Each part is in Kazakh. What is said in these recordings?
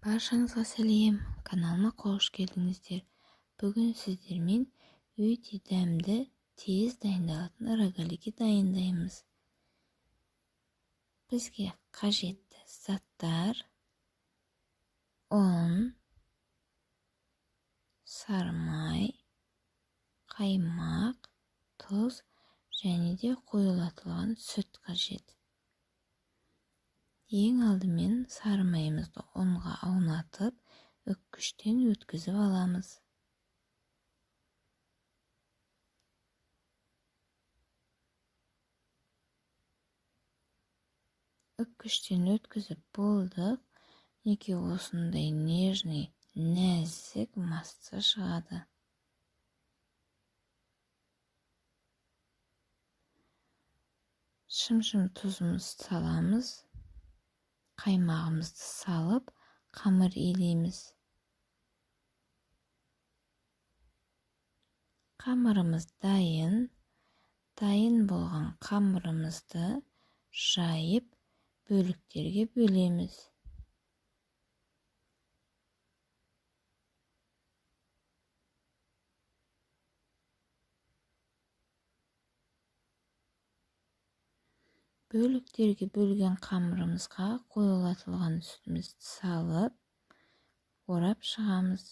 Баршаңызға сәлем, каналыма қош келдіңіздер. Бүгін сіздермен өте дәмді, тез дайындалатын рогалики дайындаймыз. Бізге қажетті заттар: ұн, сары май, қаймақ, тұз және де қоюлатылған сүт қажет. Ең алдымен сары майымызды ұнға аунатып, үккіштен өткізіп аламыз. Үккіштен өткізіп болдық. Неке осындай нежный, нәзік масса шығады. Шым-шым тұзымызды саламыз. Қаймағымызды салып, қамыр илейміз. Қамырымыз дайын. Дайын болған қамырымызды жайып, бөліктерге бөлеміз. Бөліктерге бөлген қамырымызға қоюлатылған сүтімізді салып, орап шығамыз.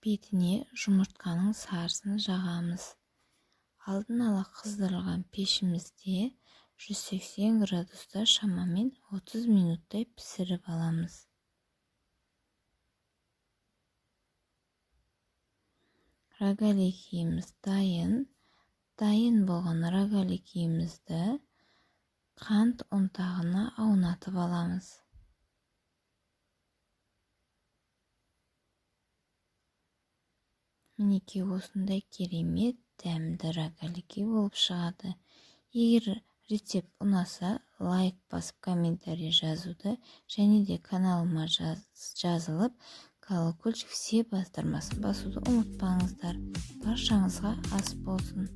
Бетіне жұмыртқаның сарысын жағамыз. Алдын ала қыздырылған пешімізде 180 градуста шамамен 30 минуттай пісіріп аламыз. Рогаликиіміз дайын. Дайын болған рогаликиімізді қант ұнтағына аунатып аламыз. Мінеке осындай керемет дәмді рогалики болып шығады. Егер рецепт ұнаса, лайк басып комментарий жазуды және де каналыма жазылып, колокольчик все бастырмасын басуды ұмытпаңыздар. Баршаңызға ас болсын.